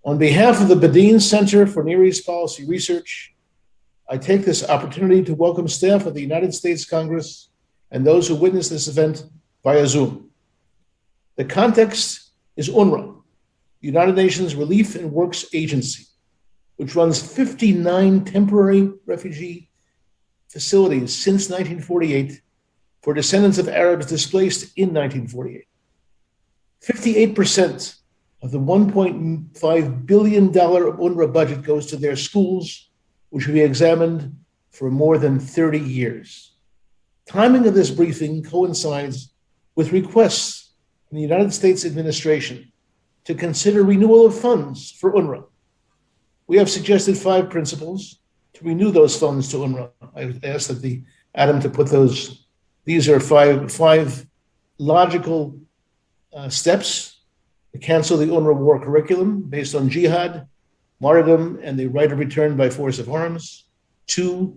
On behalf of the Bedein Center for Near East Policy Research, I take this opportunity to welcome staff of the United States Congress and those who witnessed this event via Zoom. The context is UNRWA, the United Nations Relief and Works Agency, which runs 59 temporary refugee facilities since 1948 for descendants of Arabs displaced in 1948. 58% of the $1.5 billion UNRWA budget goes to their schools, which we examined for more than 30 years. Timing of this briefing coincides with requests from the United States administration to consider renewal of funds for UNRWA. We have suggested 5 principles to renew those funds to UNRWA. I asked Adam to put those. These are five logical steps to cancel the UNRWA war curriculum based on jihad, martyrdom, and the right of return by force of arms. 2,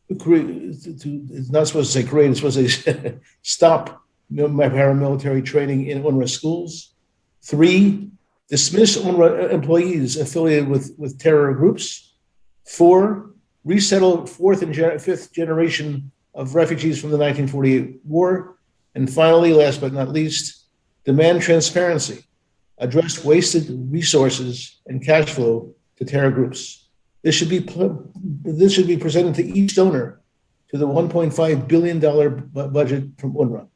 it's not supposed to say create, it's supposed to say stop paramilitary training in UNRWA schools. 3, dismiss UNRWA employees affiliated with terror groups. 4, resettle 4th and 5th generation of refugees from the 1948 war. And finally, last but not least, demand transparency, address wasted resources and cash flow to terror groups. This should be presented to each donor to the $1.5 billion budget from UNRWA.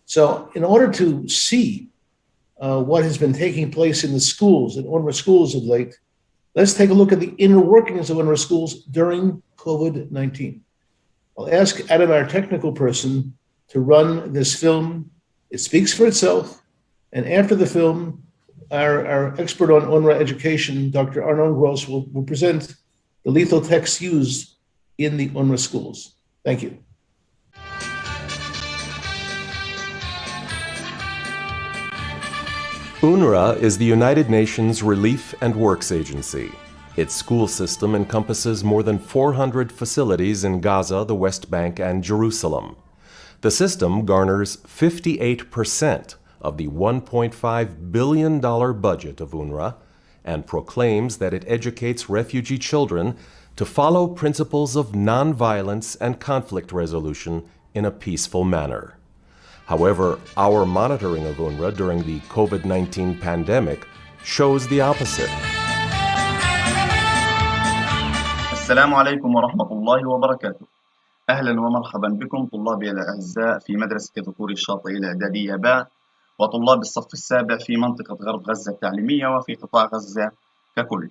So in order to see what has been taking place in the schools, in UNRWA schools of late, let's take a look at the inner workings of UNRWA schools during COVID-19. I'll ask Adam, our technical person, to run this film. It speaks for itself. And after the film, our expert on UNRWA education, Dr. Arnon Gross, will present the lethal texts used in the UNRWA schools. Thank you. UNRWA is the United Nations Relief and Works Agency. Its school system encompasses more than 400 facilities in Gaza, the West Bank, and Jerusalem. The system garners 58% of the $1.5 billion budget of UNRWA and proclaims that it educates refugee children to follow principles of nonviolence and conflict resolution in a peaceful manner. However, our monitoring of UNRWA during the COVID-19 pandemic shows the opposite. السلام عليكم ورحمة الله وبركاته. أهلا ومرحبا بكم طلابي الأعزاء في مدرسة ذكور الشاطئ الإعدادية باء وطلاب الصف السابع في منطقة غرب غزة التعليمية وفي قطاع غزة ككل.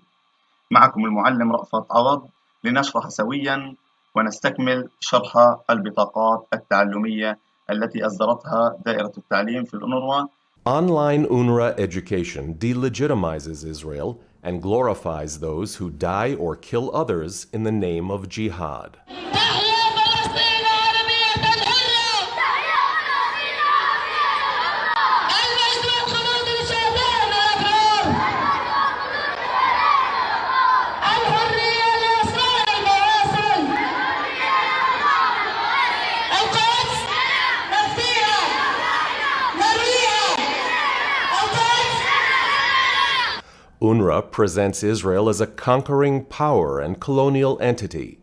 معكم المعلم رأفت عوض لنشرح سويا ونستكمل شرح البطاقات التعلمية التي أصدرتها دائرة التعليم في الأونروا. Online UNRWA education delegitimizes Israel and glorifies those who die or kill others in the name of jihad. UNRWA presents Israel as a conquering power and colonial entity.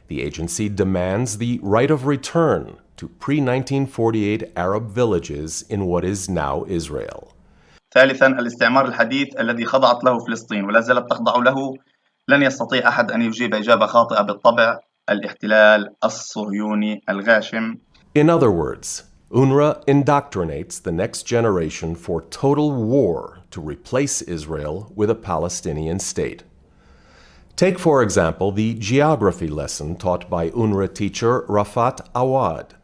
The agency demands the right of return to pre-1948 Arab villages in what is now Israel. ثالثاً الاستعمار الحديث الذي خضعت له فلسطين ولا زالت تخضع له لن يستطيع أحد أن يجيب إجابة خاطئة بالطبع الاحتلال الصهيوني الغاشم. In other words, UNRWA indoctrinates the next generation for total war to replace Israel with a Palestinian state. Take, for example, the geography lesson taught by UNRWA teacher Rafat Awad.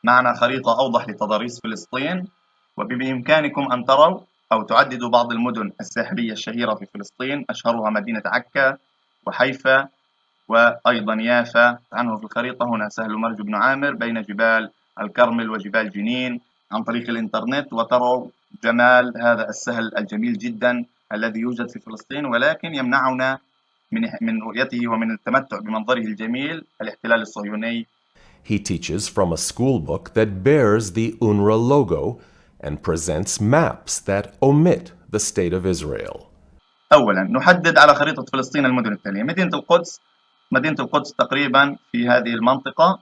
معنا خريطة أوضح لتضاريس فلسطين وبإمكانكم أن تروا أو تعددوا بعض المدن الساحلية الشهيرة في فلسطين أشهرها مدينة عكا وحيفا وأيضا يافا. عنه في الخريطة هنا سهل مرج بن عامر بين جبال الكرمل وجبال جنين عن طريق الإنترنت وتروا جمال هذا السهل الجميل جدا الذي يوجد في فلسطين ولكن يمنعنا من رؤيته ومن التمتع بمنظره الجميل الاحتلال الصهيوني. He teaches from a school book that bears the UNRWA logo and presents maps that omit the state of Israel. أولا نحدد على خريطة فلسطين المدن التالية. مدينة القدس تقريبا في هذه المنطقة،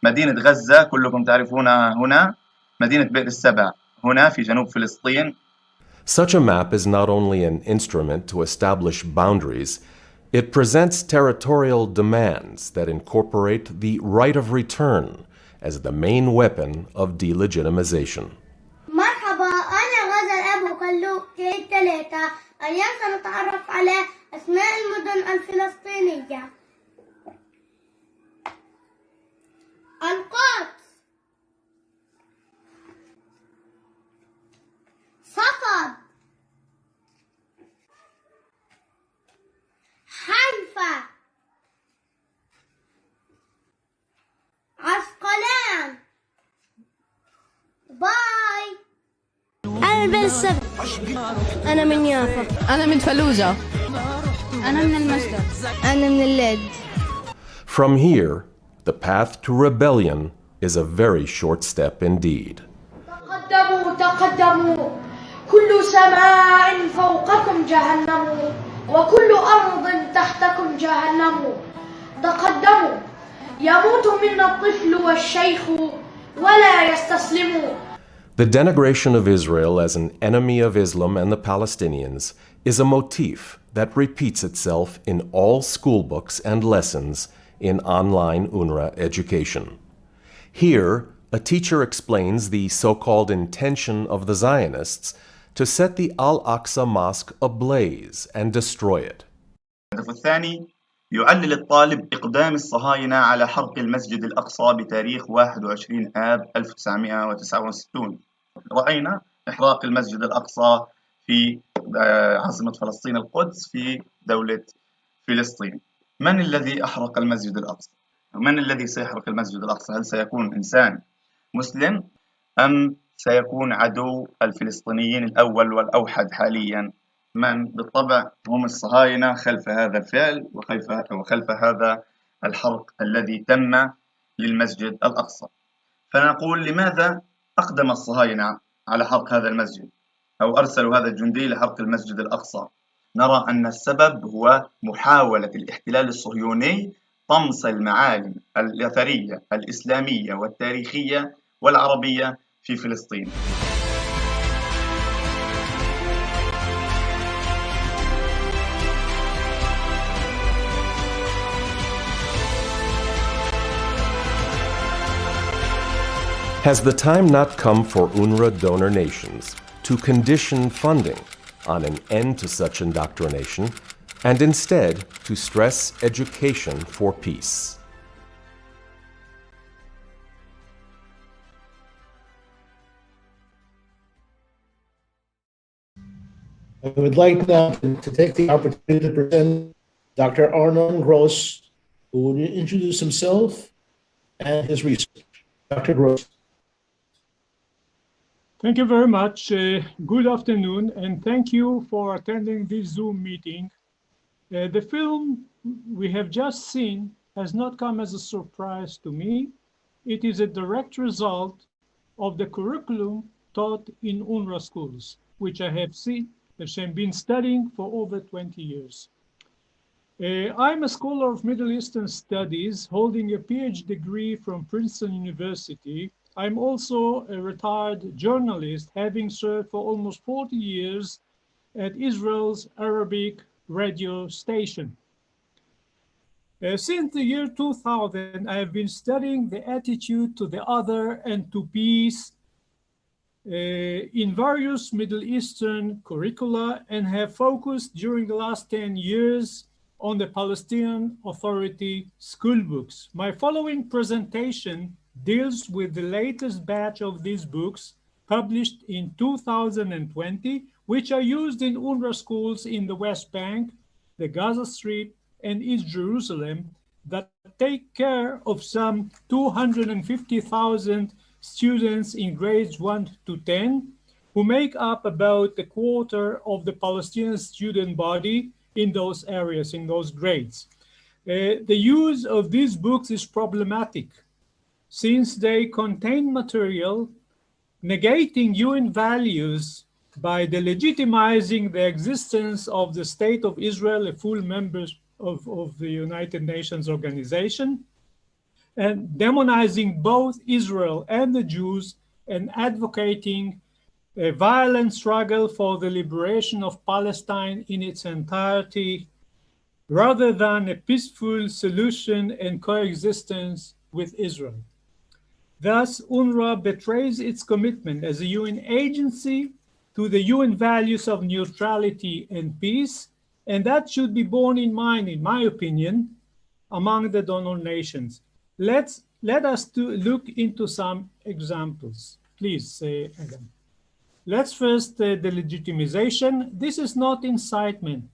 مدينة غزة كلكم تعرفونها هنا، مدينة بئر السبع هنا في جنوب فلسطين. Such a map is not only an instrument to establish boundaries, it presents territorial demands that incorporate the right of return as the main weapon of delegitimization. مرحبا، أنا غزل أبو كلو كي 3. اليوم سنتعرف على أسماء المدن الفلسطينية. القدس، صفد، حيفا، عسقلان. باي. أنا من بئر السبع. أنا من يافا. أنا من فلوجة. أنا من المسجد. أنا من اللد. From here, the path to rebellion is a very short step indeed. تقدموا تقدموا، كل سماء فوقكم جهنم، وكل أرض تحتكم جهنم. تقدموا، يموت منا الطفل والشيخ ولا يستسلموا. The denigration of Israel as an enemy of Islam and the Palestinians is a motif that repeats itself in all school books and lessons in online UNRWA education. Here, a teacher explains the so-called intention of the Zionists to set the Al-Aqsa Mosque ablaze and destroy it. الهدف الثاني، يعلل الطالب إقدام الصهاينة على حرق المسجد الأقصى بتاريخ 21 آب 1969. رأينا إحراق المسجد الأقصى في عاصمة فلسطين القدس في دولة فلسطين. من الذي أحرق المسجد الأقصى؟ من الذي سيحرق المسجد الأقصى؟ هل سيكون إنسان مسلم أم سيكون عدو الفلسطينيين الأول والأوحد حاليا؟ من؟ بالطبع هم الصهاينة خلف هذا الفعل وخلف هذا الحرق الذي تم للمسجد الأقصى. فنقول لماذا أقدم الصهاينة على حرق هذا المسجد أو أرسلوا هذا الجندي لحرق المسجد الأقصى؟ نرى أن السبب هو محاولة الاحتلال الصهيوني طمس المعالم الأثرية الإسلامية والتاريخية والعربية في فلسطين. Has the time not come for UNRWA donor nations to condition funding on an end to such indoctrination and instead to stress education for peace? I would like now to take the opportunity to present Dr. Arnon Gross, who will introduce himself and his research. Dr. Gross. Thank you very much. Good afternoon, and thank you for attending this Zoom meeting. The film we have just seen has not come as a surprise to me. It is a direct result of the curriculum taught in UNRWA schools, which I have been studying for over 20 years. I'm a scholar of Middle Eastern Studies, holding a PhD degree from Princeton University. I'm also a retired journalist, having served for almost 40 years at Israel's Arabic radio station. Since the year 2000, I have been studying the attitude to the other and to peace in various Middle Eastern curricula, and have focused during the last 10 years on the Palestinian Authority school books. My following presentation deals with the latest batch of these books published in 2020, which are used in UNRWA schools in the West Bank, the Gaza Strip, and East Jerusalem, that take care of some 250,000 students in grades 1 to 10, who make up about a quarter of the Palestinian student body in those areas, in those grades. The use of these books is problematic, since they contain material negating UN values by delegitimizing the existence of the State of Israel, a full member of the United Nations organization, and demonizing both Israel and the Jews, and advocating a violent struggle for the liberation of Palestine in its entirety, rather than a peaceful solution and coexistence with Israel. Thus, UNRWA betrays its commitment as a UN agency to the UN values of neutrality and peace, and that should be borne in mind, in my opinion, among the donor nations. Let us look into some examples. Please, Adam. Let's first the legitimization. This is not incitement.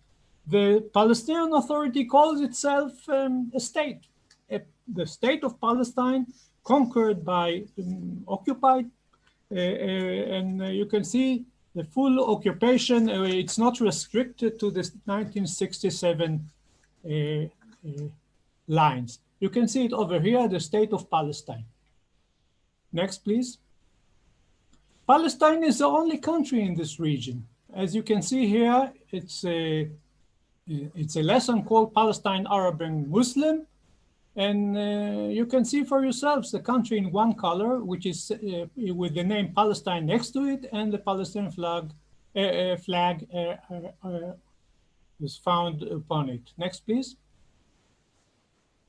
The Palestinian Authority calls itself a state. The state of Palestine, conquered by, occupied, and you can see the full occupation. It's not restricted to the 1967 lines. You can see it over here, the state of Palestine. Next, please. Palestine is the only country in this region. As you can see here, it's a lesson called Palestine, Arab, and Muslim. And you can see for yourselves the country in one color, which is with the name Palestine next to it, and the Palestinian flag is found upon it. Next, please.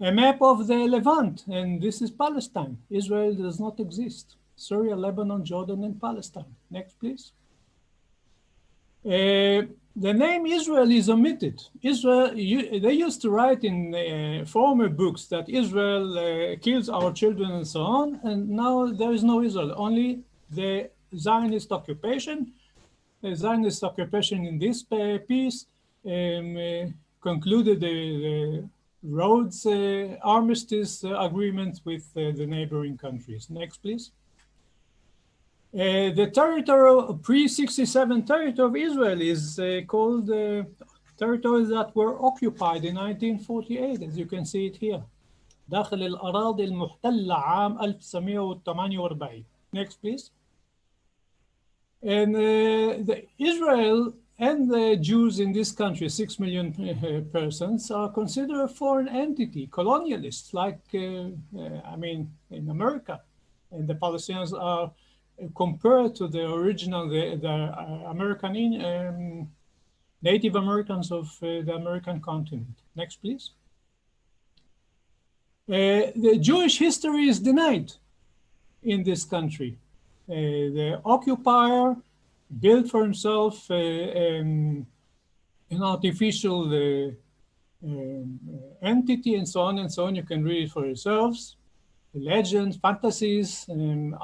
A map of the Levant, and this is Palestine. Israel does not exist. Syria, Lebanon, Jordan, and Palestine. Next, please. The name Israel is omitted. Israel, they used to write in former books that Israel kills our children and so on, and now there is no Israel, only the Zionist occupation. The Zionist occupation in this piece concluded the Rhodes armistice agreement with the neighboring countries. Next, please. The territory, pre-67 territory of Israel is called territories that were occupied in 1948, as you can see it here. داخل الأراضي المحتلة عام 1948. Next, please. And Israel and the Jews in this country, 6 million persons, are considered a foreign entity, colonialists, like, I mean, in America. And the Palestinians are compared to the original, the American, Native Americans of the American continent. Next, please. The Jewish history is denied in this country. The occupier built for himself an artificial entity, and so on and so on. You can read it for yourselves. Legends, fantasies, and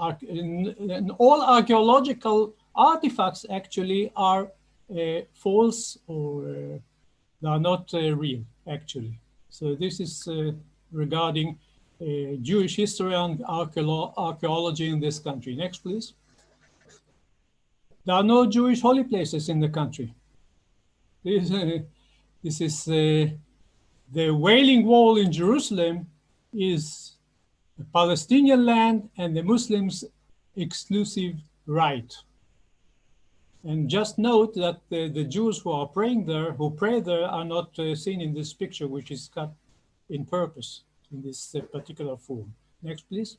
all archaeological artifacts actually are false, or they are not real, actually. So this is regarding Jewish history and archaeology in this country. Next, please. There are no Jewish holy places in the country. This is the Wailing Wall in Jerusalem is the Palestinian land and the Muslims' exclusive right. And just note that the Jews who are praying there, who pray there, are not seen in this picture, which is cut in purpose in this particular form. Next, please.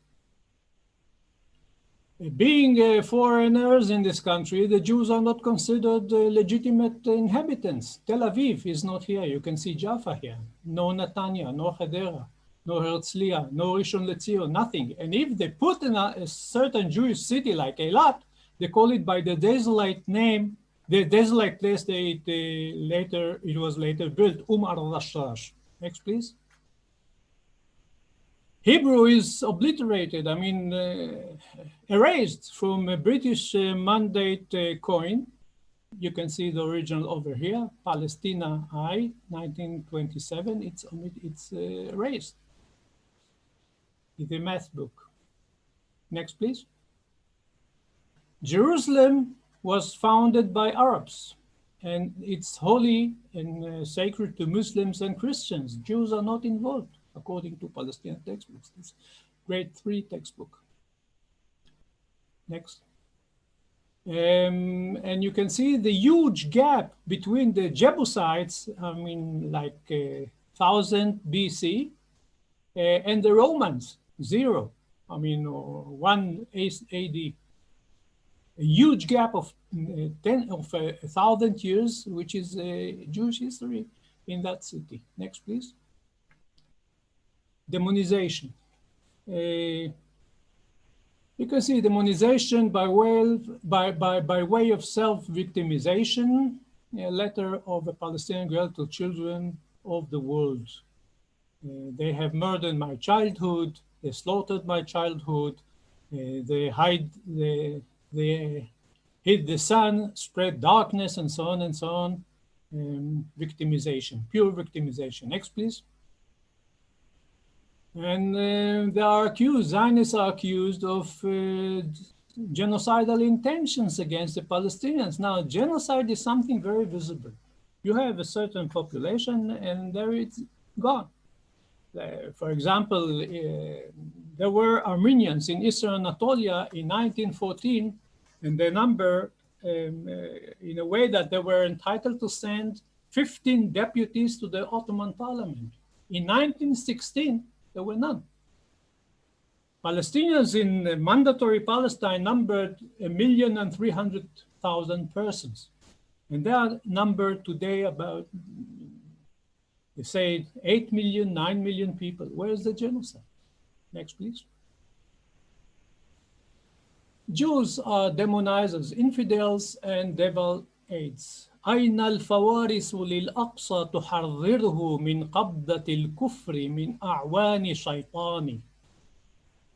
Being foreigners in this country, the Jews are not considered legitimate inhabitants. Tel Aviv is not here. You can see Jaffa here. No Netanya, no Hadera, no Herzliya, no Rishon LeZion, nothing. And if they put in a certain Jewish city like Eilat, they call it by the desolate name, the desolate place it was later built, al-Rashash. Next, please. Hebrew is obliterated, I mean, erased from a British mandate coin. You can see the original over here, Palestina I, 1927. It's erased. It's a math book. Next, please. Jerusalem was founded by Arabs, and it's holy and sacred to Muslims and Christians. Jews are not involved, according to Palestinian textbooks. This grade 3 textbook. Next. And you can see the huge gap between the Jebusites, I mean, like 1000 BC, and the Romans, 0, I mean, 1 AD. A huge gap of 1,000 years, which is Jewish history in that city. Next, please. Demonization. You can see demonization by way of self-victimization, a letter of a Palestinian girl to children of the world. They have murdered my childhood, they slaughtered my childhood, they hid the sun, spread darkness, and so on and so on. Victimization, pure victimization. Next, please. And they are accused, Zionists are accused of genocidal intentions against the Palestinians. Now, genocide is something very visible. You have a certain population and there it's gone. For example, there were Armenians in Eastern Anatolia in 1914, and their number, in a way that they were entitled to send 15 deputies to the Ottoman parliament. In 1916, there were none. Palestinians in mandatory Palestine numbered 1,300,000 persons. And they are numbered today about, they say 8 million, 9 million people. Where is the genocide? Next, please. Jews are demonized as infidels and devil aids. أين الفوارس للأقصى تحرره من قبضة الكفر من أعوان شيطان.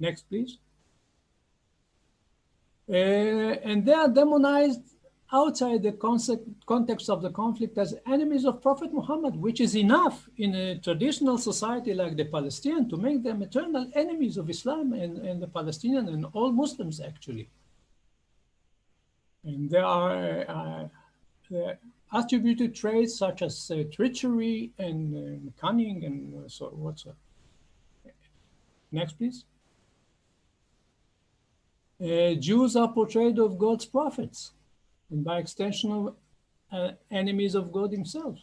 Next, please. And they are demonized outside the context of the conflict as enemies of Prophet Muhammad, which is enough in a traditional society like the Palestinian to make them eternal enemies of Islam and the Palestinian and all Muslims, actually. And there are attributed traits such as treachery and cunning and so whatsoever. Next, please. Jews are portrayed of God's prophets and by extension enemies of God himself.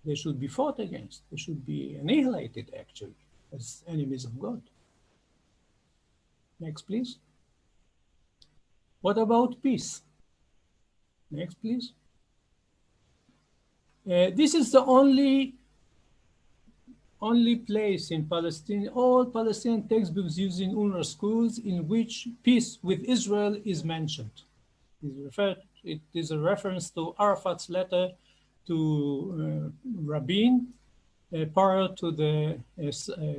They should be fought against. They should be annihilated, actually, as enemies of God. Next, please. What about peace? Next, please. This is the only place in Palestine, all Palestinian textbooks used in UNRWA schools in which peace with Israel is mentioned. It is a reference to Arafat's letter to Rabin prior to the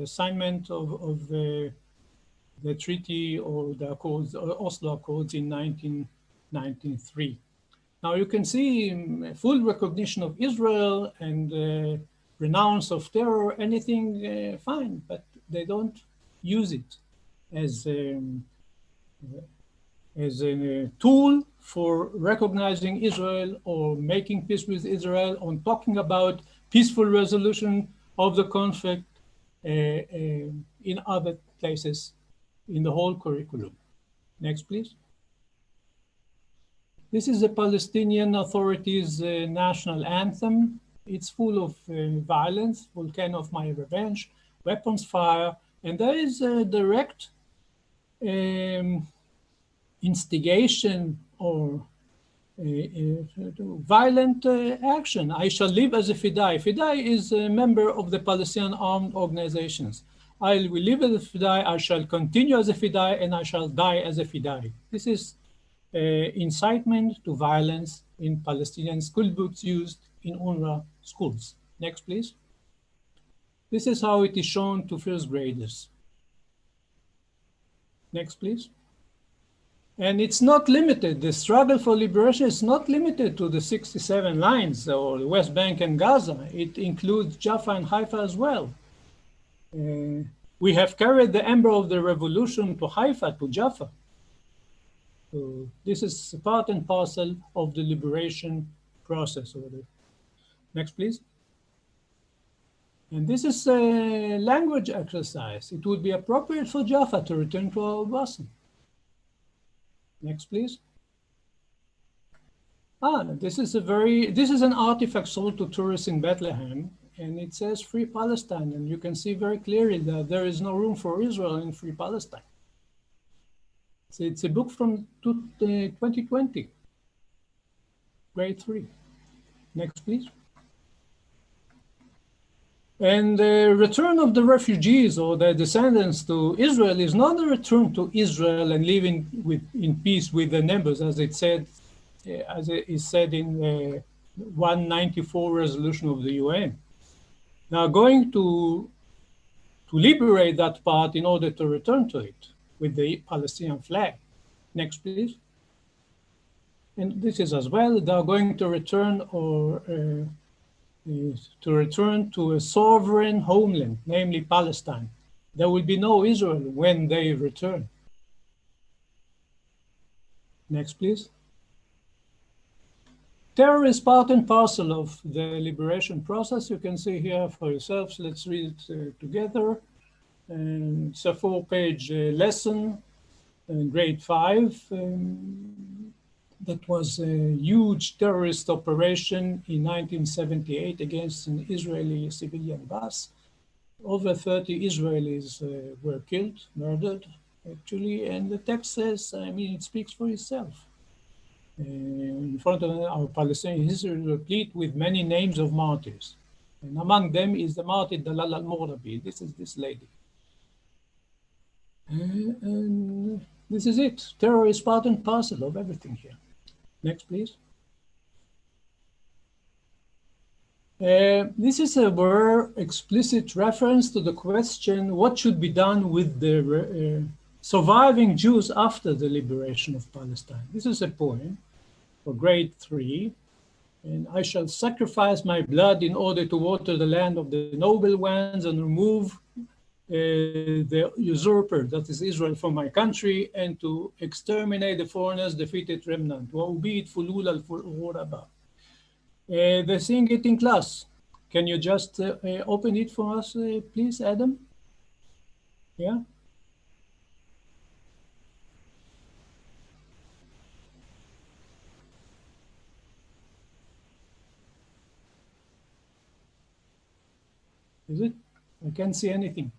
assignment of the treaty or the Accords, Oslo Accords in 1993. Now you can see full recognition of Israel and renounce of terror, anything fine, but they don't use it as a tool for recognizing Israel or making peace with Israel, or talking about peaceful resolution of the conflict in other places in the whole curriculum. Next, please. This is the Palestinian Authority's national anthem. It's full of violence, volcano of my revenge, weapons fire, and there is a direct instigation or violent action. I shall live as a Fidai. Fidai is a member of the Palestinian armed organizations. I will live as a Fidai, I shall continue as a Fidai, and I shall die as a Fidai. This is incitement to violence in Palestinian school books used in UNRWA schools. Next, please. This is how it is shown to first graders. Next, please. And it's not limited, the struggle for liberation is not limited to the 67 lines or the West Bank and Gaza. It includes Jaffa and Haifa as well. We have carried the ember of the revolution to Haifa, to Jaffa. So this is part and parcel of the liberation process. Next, please. And this is a language exercise. It would be appropriate for Jaffa to return to Al-Basan. Next, please. This is an artifact sold to tourists in Bethlehem, and it says Free Palestine, and you can see very clearly that there is no room for Israel in Free Palestine. So it's a book from 2020, grade 3. Next, please. And the return of the refugees or their descendants to Israel is not a return to Israel and living in peace with their neighbors, as it is said in the 194 resolution of the UN. They are going to liberate that part in order to return to it with the Palestinian flag. Next, please. And this is as well, they are going to return to a sovereign homeland, namely Palestine. There will be no Israel when they return. Next, please. Terror is part and parcel of the liberation process. You can see here for yourselves. Let's read it together. And it's a 4-page lesson in grade 5. That was a huge terrorist operation in 1978 against an Israeli civilian bus. Over 30 Israelis were killed, murdered, actually. And the text says, it speaks for itself. In front of our Palestinian history, replete with many names of martyrs. And among them is the martyr Dalal al-Mughrabi. This is this lady. And this is it. Terror is part and parcel of everything here. Next, please. This is a very explicit reference to the question, what should be done with the surviving Jews after the liberation of Palestine? This is a poem for grade 3. And I shall sacrifice my blood in order to water the land of the noble ones and remove the usurper, that is Israel, from my country, and to exterminate the foreigners, defeated remnant. They sing it in class. Can you just open it for us, please, Adam? Yeah. Is it? I can't see anything.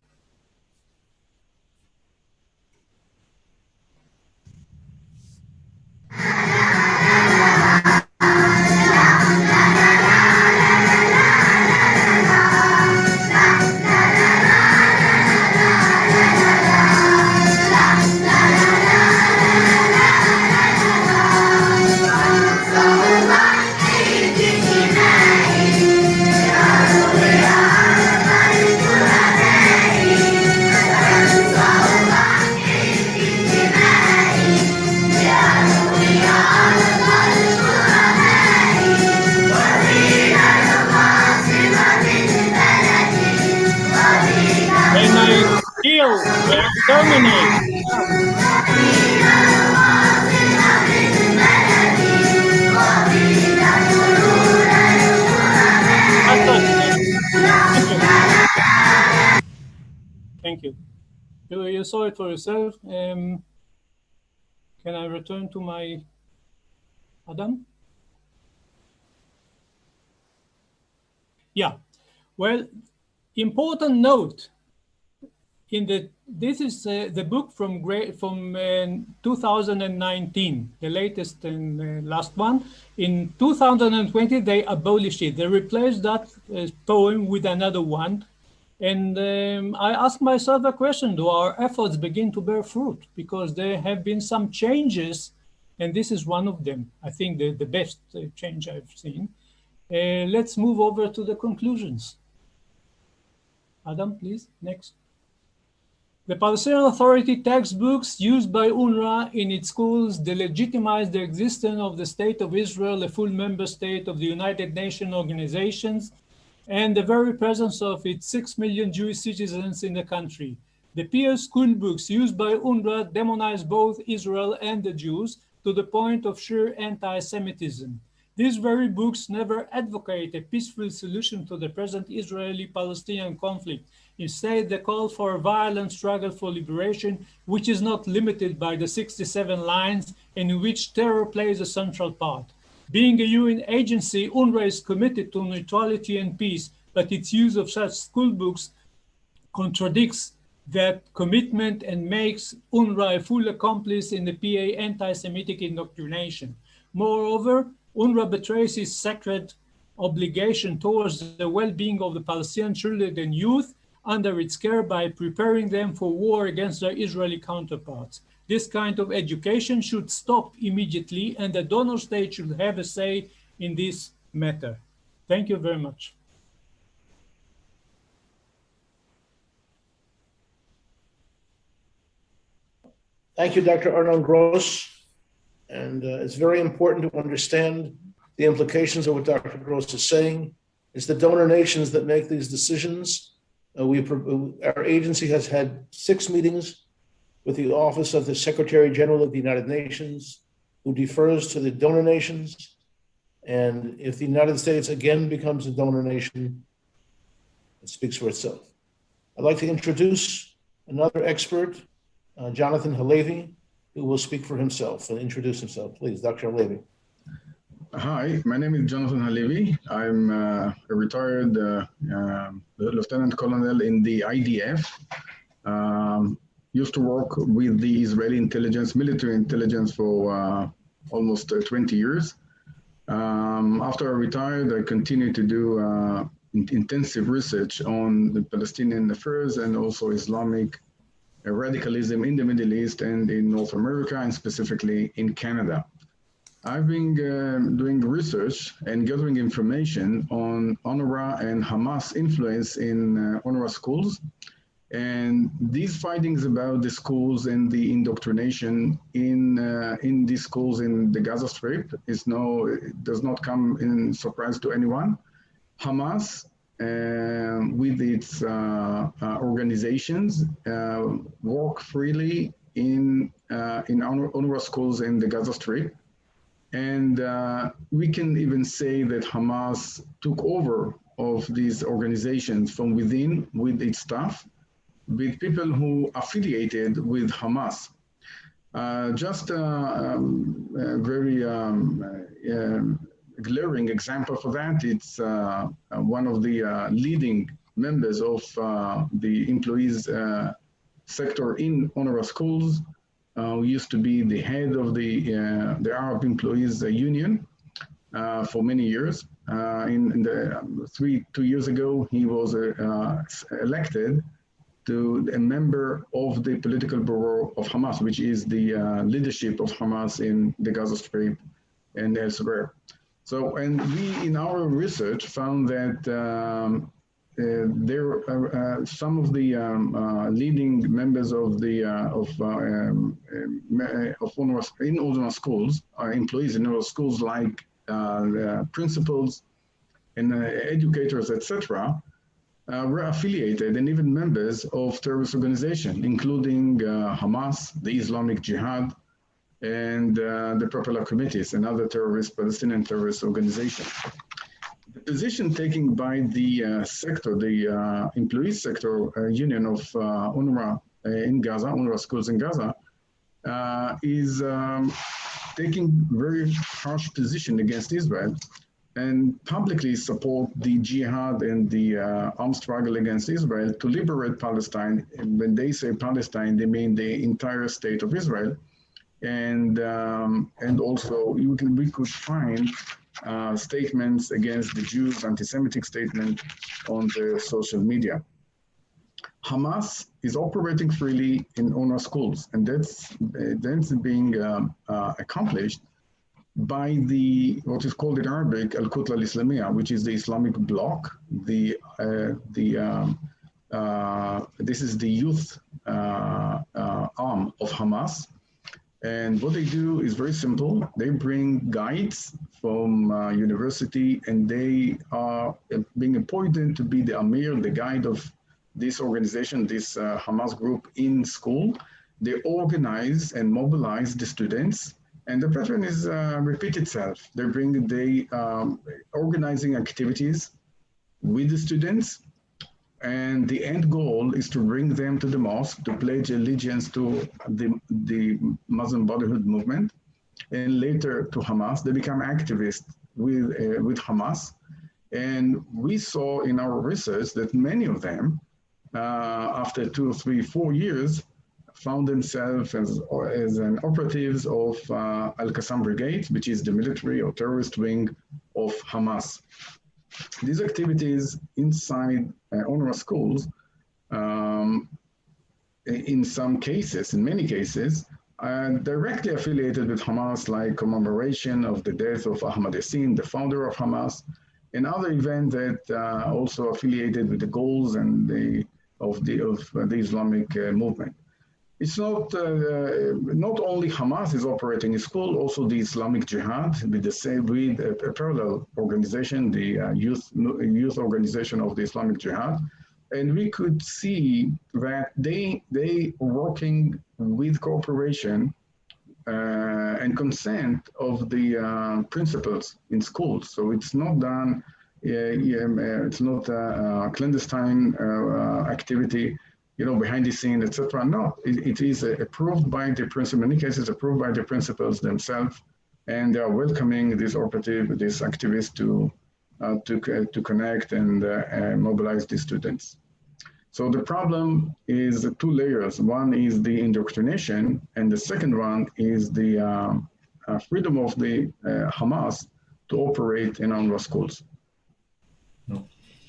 Thank you. You saw it for yourself. Can I return to my Adam? Yeah. Well, important note. This is the book from 2019, the latest and last one. In 2020, they abolished it. They replaced that poem with another one. And I asked myself a question, do our efforts begin to bear fruit? Because there have been some changes, and this is one of them. I think the best change I've seen. Let's move over to the conclusions. Adam, please, next. The Palestinian Authority textbooks used by UNRWA in its schools delegitimize the existence of the State of Israel, a full member state of the United Nations organizations, and the very presence of its 6 million Jewish citizens in the country. The peer school books used by UNRWA demonize both Israel and the Jews to the point of sheer anti-Semitism. These very books never advocate a peaceful solution to the present Israeli-Palestinian conflict, Instead, they call for a violent struggle for liberation, which is not limited by the 67 lines and in which terror plays a central part. Being a UN agency, UNRWA is committed to neutrality and peace, but its use of such school books contradicts that commitment and makes UNRWA a full accomplice in the PA anti-Semitic indoctrination. Moreover, UNRWA betrays its sacred obligation towards the well-being of the Palestinian children and youth under its care by preparing them for war against their Israeli counterparts. This kind of education should stop immediately, and the donor state should have a say in this matter. Thank you very much. Thank you, Dr. Arnon Gross. And it's very important to understand the implications of what Dr. Gross is saying. It's the donor nations that make these decisions. Our agency has had 6 meetings with the Office of the Secretary General of the United Nations, who defers to the donor nations. And if the United States again becomes a donor nation, it speaks for itself. I'd like to introduce another expert, Jonathan Olivi, who will speak for himself and introduce himself. Please, Dr. Olivi. Hi, my name is Jonathan Olivi. I'm a retired lieutenant colonel in the IDF. Used to work with the Israeli intelligence, military intelligence for almost 20 years. After I retired, I continued to do intensive research on the Palestinian affairs and also Islamic radicalism in the Middle East and in North America, and specifically in Canada. I've been doing research and gathering information on UNRWA and Hamas influence in UNRWA schools. And these findings about the schools and the indoctrination in these schools in the Gaza Strip does not come in surprise to anyone. Hamas, with its organizations, work freely in UNRWA schools in the Gaza Strip. And we can even say that Hamas took over of these organizations from within with its staff, with people who affiliated with Hamas. Just a very glaring example for that, it's one of the leading members of the employees sector in UNRWA schools, who used to be the head of the Arab Employees Union for many years. In the 2 years ago, he was elected to a member of the political bureau of Hamas, which is the leadership of Hamas in the Gaza Strip and elsewhere. So, and we in our research found that there are some of the leading members of the UNRWA in UNRWA schools, employees in UNRWA schools, like principals and educators, etc., were affiliated and even members of terrorist organizations, including Hamas, the Islamic Jihad, and the Popular Committees and other Palestinian terrorist organizations. The position taken by the sector, the employees sector union of UNRWA in Gaza, UNRWA schools in Gaza, is taking very harsh position against Israel and publicly support the jihad and the armed struggle against Israel to liberate Palestine. And when they say Palestine, they mean the entire state of Israel. And also we could find statements against the Jews, anti-Semitic statement on the social media. Hamas is operating freely in UNRWA schools, and that's being accomplished by what is called in Arabic Al-Qutla Al-Islamiyya, which is the Islamic bloc. This is the youth arm of Hamas. And what they do is very simple. They bring guides from university, and they are being appointed to be the Amir, the guide of this organization, this Hamas group in school. They organize and mobilize the students, and the pattern is repeat itself. They organizing activities with the students, And the end goal is to bring them to the mosque to pledge allegiance to the Muslim Brotherhood movement and later to Hamas. They become activists with Hamas. And we saw in our research that many of them, after 2, 3, 4 years, found themselves as an operatives of Al-Qassam Brigade, which is the military or terrorist wing of Hamas. These activities inside UNRWA schools, in some cases, in many cases, are directly affiliated with Hamas, like commemoration of the death of Ahmad Yassin, the founder of Hamas, and other events that also affiliated with the goals and of the Islamic movement. It's not only Hamas is operating in school, also the Islamic Jihad with a parallel organization, the youth organization of the Islamic Jihad, and we could see that they working with cooperation and consent of the principals in schools. So it's not done. It's not a clandestine activity, behind the scene, etc. No, it is approved by the principal, in many cases approved by the principals themselves, and they are welcoming these activists to connect and mobilize the students. So the problem is 2 layers. One is the indoctrination, and the second one is the freedom of the Hamas to operate in UNRWA schools.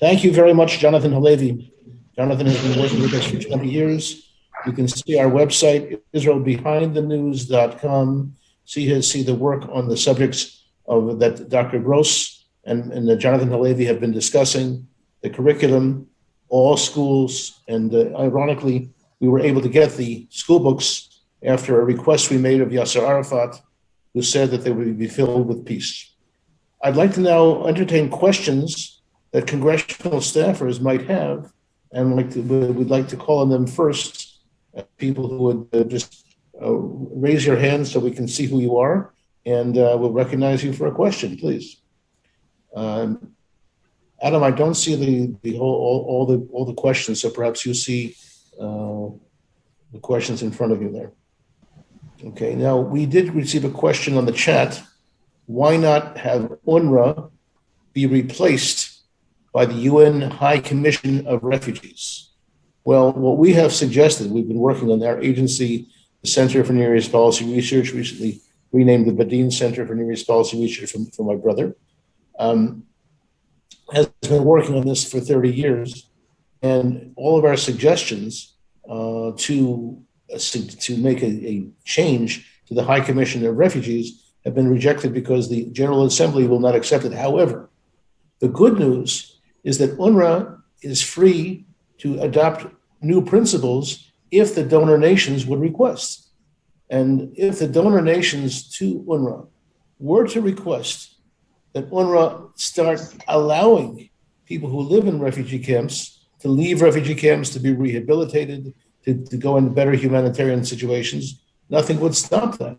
Thank you very much, Jonathan Halevi. Jonathan has been working with us for 20 years. You can see our website, israelbehindthenews.com. See the work on the subjects of that Dr. Gross and Jonathan Halevi have been discussing, the curriculum, all schools, and ironically, we were able to get the school books after a request we made of Yasser Arafat, who said that they would be filled with peace. I'd like to now entertain questions that congressional staffers might have, and we'd like to call on them first, people who would just raise your hand so we can see who you are, and we'll recognize you for a question, please. Adam, I don't see all the questions, so perhaps you see the questions in front of you there. Okay, now we did receive a question on the chat. Why not have UNRWA be replaced by the UN High Commission of Refugees? Well, what we have suggested, we've been working on our agency, the Center for Near East Policy Research, recently renamed the Bedein Center for Near East Policy Research from my brother, has been working on this for 30 years. And all of our suggestions to make a change to the High Commission of Refugees have been rejected because the General Assembly will not accept it. However, the good news is that UNRWA is free to adopt new principles if the donor nations would request. And if the donor nations to UNRWA were to request that UNRWA start allowing people who live in refugee camps to leave refugee camps, to be rehabilitated, to go into better humanitarian situations, nothing would stop that.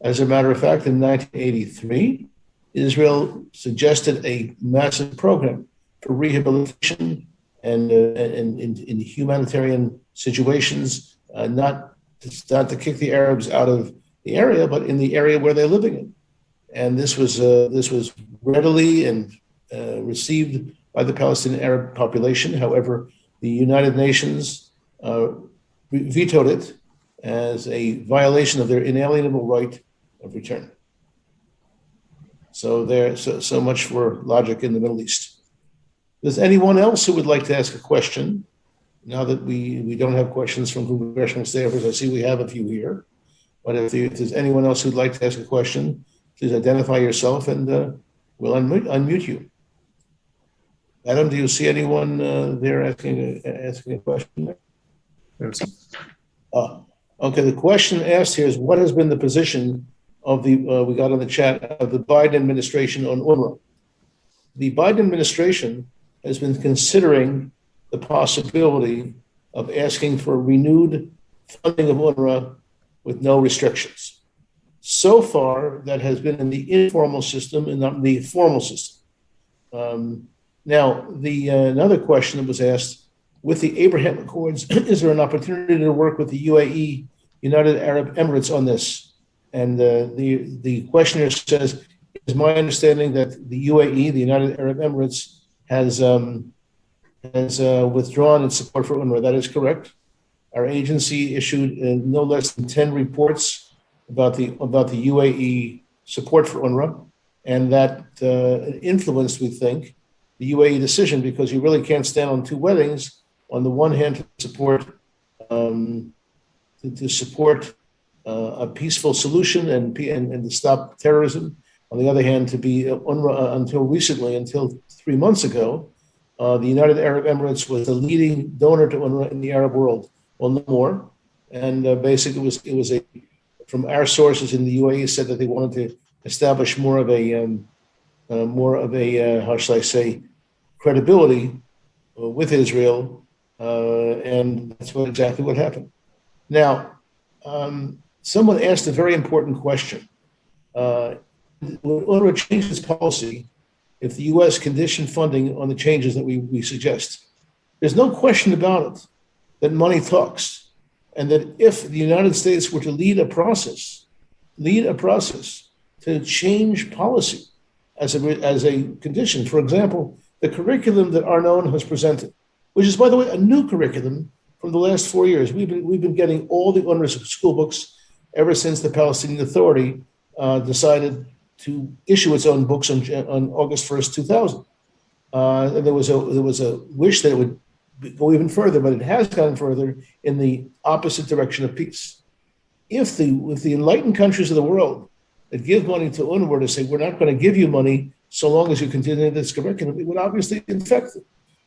As a matter of fact, in 1983, Israel suggested a massive program for rehabilitation and in humanitarian situations, not to kick the Arabs out of the area, but in the area where they're living in. And this was readily and received by the Palestinian Arab population. However, the United Nations vetoed it as a violation of their inalienable right of return. So much for logic in the Middle East. Does anyone else who would like to ask a question? Now that we don't have questions from congressional staffers, I see we have a few here. But if there's anyone else who'd like to ask a question, please identify yourself and we'll unmute you. Adam, do you see anyone there asking a question? Okay, the question asked here is, what has been the position of the, we got on the chat, of the Biden administration on UNRWA? The Biden administration has been considering the possibility of asking for renewed funding of UNRWA with no restrictions. So far, that has been in the informal system and not the formal system. Now, another question that was asked with the Abraham Accords, is there an opportunity to work with the UAE, United Arab Emirates, on this? And the questioner says, it's my understanding that the UAE, the United Arab Emirates, has withdrawn its support for UNRWA. That is correct. Our agency issued no less than 10 reports about the UAE support for UNRWA, and that influenced, we think, the UAE decision, because you really can't stand on two weddings. On the one hand, to support a peaceful solution and to stop terrorism. On the other hand, to be UNRWA until 3 months ago, the United Arab Emirates was the leading donor to UNRWA in the Arab world. Well, no more. And basically, it was from our sources in the UAE said that they wanted to establish more of a how shall I say, credibility with Israel, and that's exactly what happened. Now, someone asked a very important question. Will UNRWA change its policy if the U.S. conditioned funding on the changes that we suggest? There's no question about it that money talks, and that if the United States were to lead a process to change policy as a condition, for example, the curriculum that Arnon has presented, which is, by the way, a new curriculum from the last 4 years. We've been getting all the UNRWA school books ever since the Palestinian Authority decided to issue its own books on August 1st, 2000. And there was a wish that it would go even further, but it has gone further in the opposite direction of peace. If the enlightened countries of the world that give money to UNRWA to say, we're not going to give you money so long as you continue this curriculum, it would obviously infect them.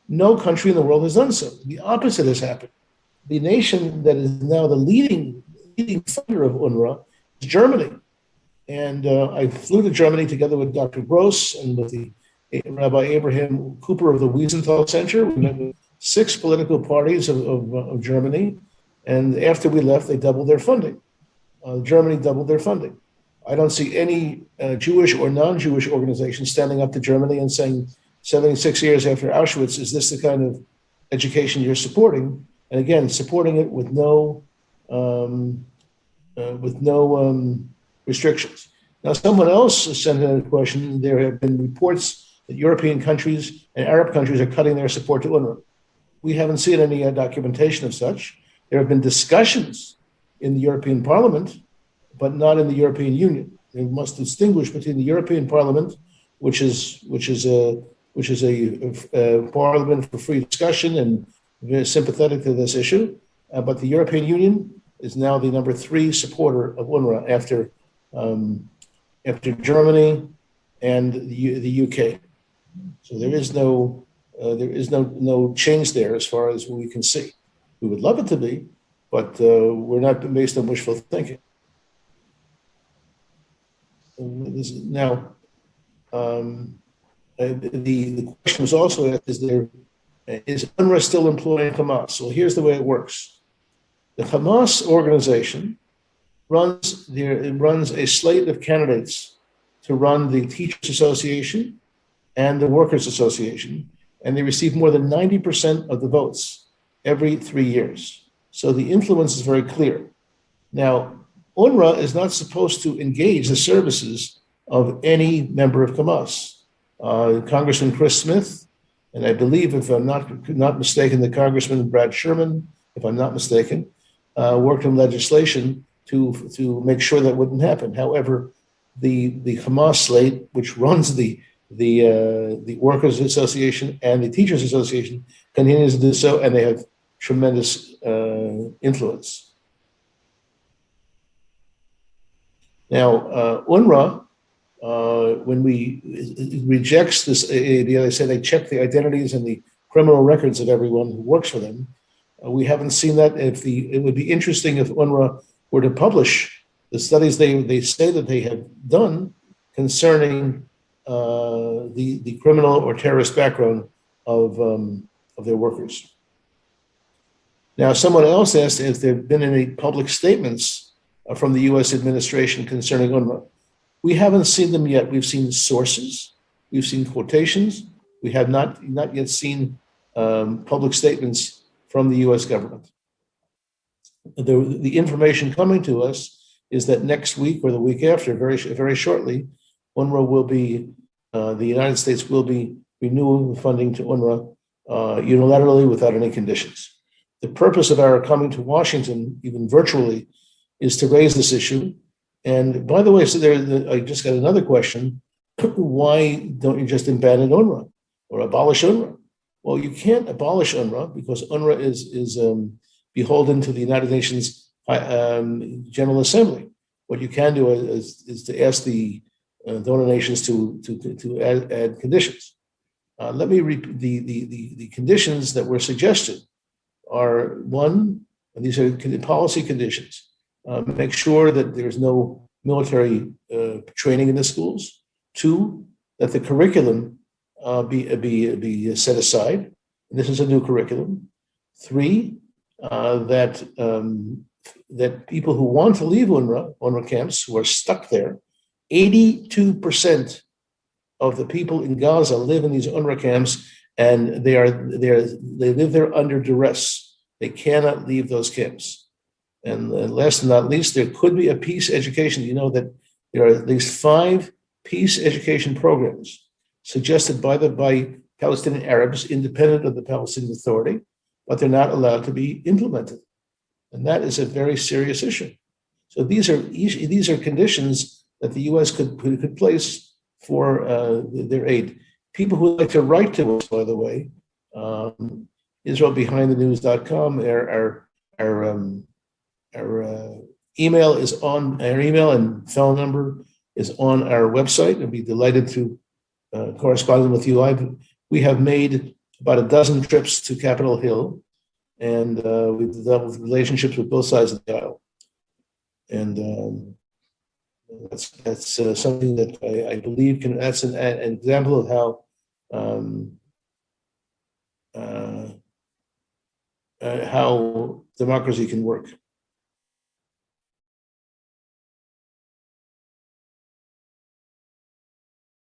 No country in the world has done so. The opposite has happened. The nation that is now the leading funder of UNRWA is Germany. And I flew to Germany together with Dr. Gross and with the Rabbi Abraham Cooper of the Wiesenthal Center. We met with 6 political parties of Germany. And after we left, they doubled their funding. Germany doubled their funding. I don't see any Jewish or non-Jewish organization standing up to Germany and saying, 76 years after Auschwitz, is this the kind of education you're supporting? And again, supporting it with no restrictions. Now, someone else sent in a question. There have been reports that European countries and Arab countries are cutting their support to UNRWA. We haven't seen any documentation of such. There have been discussions in the European Parliament, but not in the European Union. They must distinguish between the European Parliament, which is a parliament for free discussion and very sympathetic to this issue, but the European Union is now the number 3 supporter of UNRWA after Germany and the UK. So there is no change there as far as we can see. We would love it to be, but we're not based on wishful thinking. Now, the question was also asked: is UNRWA still employing Hamas? Well, here's the way it works. The Hamas organization runs a slate of candidates to run the Teachers Association and the Workers Association, and they receive more than 90% of the votes every 3 years. So the influence is very clear. Now, UNRWA is not supposed to engage the services of any member of Hamas. Congressman Chris Smith, and I believe, if I'm not mistaken, the Congressman Brad Sherman, if I'm not mistaken, worked on legislation to make sure that wouldn't happen. However, the Hamas slate, which runs the Workers Association and the Teachers Association, continues to do so, and they have tremendous influence. Now, UNRWA, when it rejects this, they say they check the identities and the criminal records of everyone who works for them. We haven't seen that. It would be interesting if UNRWA were to publish the studies they say that they have done concerning the criminal or terrorist background of their workers. Now, someone else asked if there have been any public statements from the U.S. administration concerning UNRWA. We haven't seen them yet. We've seen sources, we've seen quotations. We have not yet seen public statements from the US government. The information coming to us is that next week or the week after, very shortly, UNRWA will be, the United States will be renewing the funding to UNRWA unilaterally without any conditions. The purpose of our coming to Washington, even virtually, is to raise this issue. And by the way, so I just got another question. Why don't you just abandon UNRWA or abolish UNRWA? Well, you can't abolish UNRWA because UNRWA is beholden to the United Nations General Assembly. What you can do is to ask the donor nations to add conditions. Let me repeat the conditions that were suggested are: one, and these are policy conditions, make sure that there's no military training in the schools. Two, that the curriculum be set aside. And this is a new curriculum. Three, that people who want to leave UNRWA camps, who are stuck there, 82% of the people in Gaza live in these UNRWA camps, and they live there under duress. They cannot leave those camps. And last but not least, there could be a peace education. You know that there are at least 5 peace education programs suggested by Palestinian Arabs, independent of the Palestinian Authority, but they're not allowed to be implemented. And that is a very serious issue. So these are conditions that the U.S. could place for their aid. People who like to write to us, by the way, IsraelBehindTheNews.com, our email is on, our email and phone number is on our website. I'd be delighted to correspond with you. We have made about a dozen trips to Capitol Hill, and we've developed relationships with both sides of the aisle. And that's something that I believe that's an example of how democracy can work.